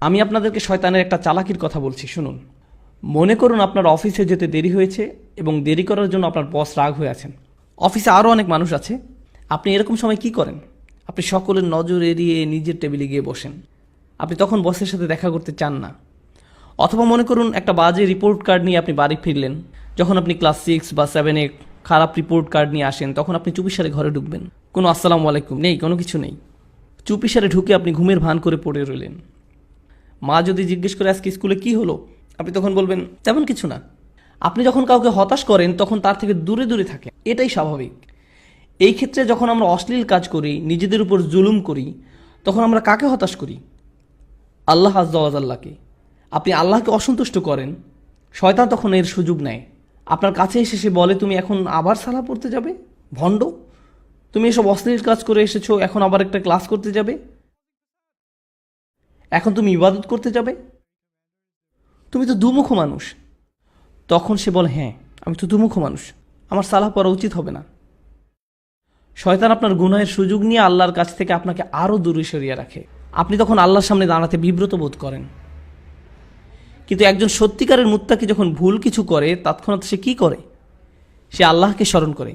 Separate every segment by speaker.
Speaker 1: আমি আপনাদেরকে শয়তানের একটা চালাকির কথা বলছি, শুনুন। মনে করুন আপনার অফিসে যেতে দেরি হয়েছে এবং দেরি করার জন্য আপনার বস রাগ হয়ে আছেন। অফিসে আরও অনেক মানুষ আছে। আপনি এরকম সময় কি করেন? আপনি সকলের নজর এড়িয়ে নিজের টেবিলে গিয়ে বসেন। আপনি তখন বসের সাথে দেখা করতে চান না। অথবা মনে করুন একটা বাজে রিপোর্ট কার্ড নিয়ে আপনি বাড়ি ফিরলেন। যখন আপনি ক্লাস 6 বা 7-এ খারাপ রিপোর্ট কার্ড নিয়ে আসেন, তখন আপনি চুপিসারে ঘরে ঢুকবেন। কোনো আসসালামু আলাইকুম নেই, কোনো কিছু নেই। চুপিসারে ঢুকে আপনি ঘুমের ভান করে পড়ে রইলেন। মা যদি জিজ্ঞেস করে আজকে স্কুলে কি হলো, আপনি তখন বলবেন তেমন কিছু না। আপনি যখন কাউকে হতাশ করেন তখন তার থেকে দূরে দূরে থাকেন, এটাই স্বাভাবিক। এই ক্ষেত্রে যখন আমরা অশ্লীল কাজ করি, নিজেদের উপর জুলুম করি, তখন আমরা কাকে হতাশ করি? আল্লাহ আজ্জা ওয়া জাল্লাকে। আপনি আল্লাহকে অসন্তুষ্ট করেন, শয়তান তখন এর সুযোগ নেয়। আপনার কাছে এসে সে বলে, তুমি এখন আবার সালাহ পড়তে যাবে? ভণ্ড, তুমি এসব অশ্লীল কাজ করে এসেছো, এখন আবার একটা ক্লাস করতে যাবে? এখন তুমি ইবাদত করতে যাবে? তুমি তো দুমুখ মানুষ। তখন সে বলে, হ্যাঁ আমি তো দুমুখ মানুষ, আমার সালাহ পড়া উচিত হবে না। শয়তান আপনার গুনাহের সুযোগ নিয়ে আল্লাহর কাছ থেকে আপনাকে আরও দূরে সরিয়ে রাখে। আপনি তখন আল্লাহর সামনে দাঁড়াতে বিব্রত বোধ করেন। কিন্তু একজন সত্যিকারের মুত্তাকি যখন ভুল কিছু করে, তৎক্ষণাৎ সে কি করে? সে আল্লাহকে স্মরণ করে।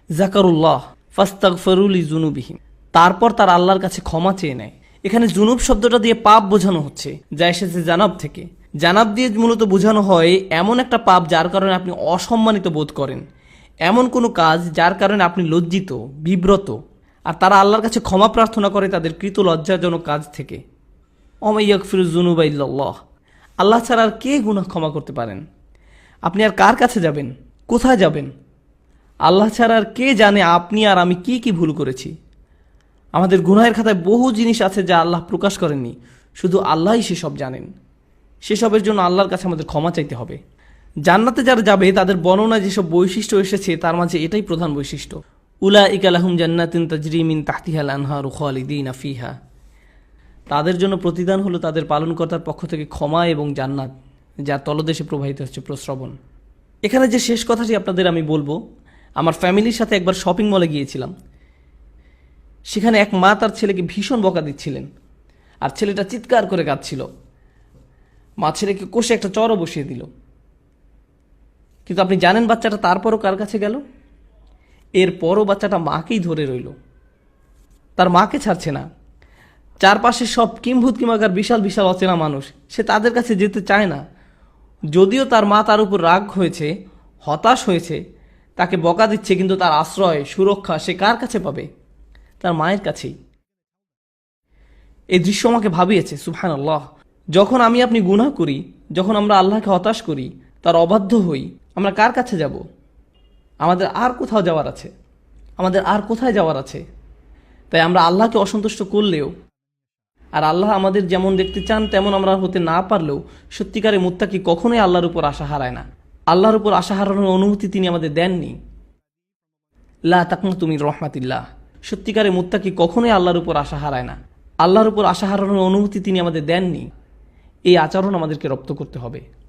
Speaker 1: জাকারুল্লাহ ফাস্তাগফিরু লিযুনুবিহিম, তারপর তার আল্লাহর কাছে ক্ষমা চেয়ে নেয়। এখানে জুনুব শব্দটা দিয়ে পাপ বোঝানো হচ্ছে, যা এসেছে জানাব থেকে। জানাব দিয়ে মূলত বোঝানো হয় এমন একটা পাপ যার কারণে আপনি অসম্মানিত বোধ করেন, এমন কোনো কাজ যার কারণে আপনি লজ্জিত, বিব্রত। আর তারা আল্লাহর কাছে ক্ষমা প্রার্থনা করে তাদের কৃত লজ্জাজনক কাজ থেকে। ওমা ইয়াগফিরুয যুনুবা ইল্লাল্লাহ, আল্লাহ ছাড়া আর কে গুনাহ ক্ষমা করতে পারেন? আপনি আর কার কাছে যাবেন? কোথায় যাবেন? আল্লাহ ছাড়া আর কে জানে আপনি আর আমি কি কি ভুল করেছি। আমাদের গুনাহের খাতায় বহু জিনিস আছে যা আল্লাহ প্রকাশ করেননি, শুধু আল্লাহই সেসব জানেন। সেসবের জন্য আল্লাহর কাছে আমাদের ক্ষমা চাইতে হবে। জান্নাতে যারা যাবে তাদের বর্ণনায় যেসব বৈশিষ্ট্য এসেছে তার মাঝে এটাই প্রধান বৈশিষ্ট্য। উলাইকা লাহুম জান্নাতুন তাজরি মিন তাহতিহাল আনহারু খালিদিনা ফিহা, তাদের জন্য প্রতিদান হলো তাদের পালনকর্তার পক্ষ থেকে ক্ষমা এবং জান্নাত, যার তলদেশে প্রবাহিত হচ্ছে প্রস্রবণ। এখানে যে শেষ কথাটি আপনাদের আমি বলবো, আমার ফ্যামিলির সাথে একবার শপিং মলে গিয়েছিলাম। সেখানে এক মা তার ছেলেকে ভীষণ বকা দিচ্ছিলেন, আর ছেলেটা চিৎকার করে কাঁদছিল। মা ছেলেকে কষে একটা চরও বসিয়ে দিল। কিন্তু আপনি জানেন বাচ্চাটা তারপরও কার কাছে গেল? এরপরও বাচ্চাটা মাকেই ধরে রইল, তার মাকে ছাড়ছে না। চারপাশে সব কিম্ভূত কিমাকার বিশাল বিশাল অচেনা মানুষ, সে তাদের কাছে যেতে চায় না। যদিও তার মা তার উপর রাগ হয়েছে, হতাশ হয়েছে, তাকে বকা দিচ্ছে, কিন্তু তার আশ্রয় সুরক্ষা সে কার কাছে পাবে? তার মায়ের কাছেই। এই দৃশ্য আমাকে ভাবিয়েছে, সুবহানাল্লাহ। যখন আমি আপনি গুনাহ করি, যখন আমরা আল্লাহকে হতাশ করি, তার অবাধ্য হই, আমরা কার কাছে যাব? আমাদের আর কোথাও যাওয়ার আছে? আমাদের আর কোথায় যাওয়ার আছে? তাই আমরা আল্লাহকে অসন্তুষ্ট করলেও, আর আল্লাহ আমাদের যেমন দেখতে চান তেমন আমরা হতে না পারলেও, সত্যিকারের মুত্তাকি কখনোই আল্লাহর উপর আশা হারায় না। আল্লাহর উপর আশা হারানোর অনুমতি তিনি আমাদের দেননি। লা তাকনাতু মির রাহমাতিল্লাহ, সত্যিকারের মুত্তাকি কখনোই আল্লাহর উপর আশা হারায় না। আল্লাহর উপর আশা হারানোর অনুমতি তিনি আমাদের দেননি। এই আচরণ আমাদেরকে রপ্ত করতে হবে।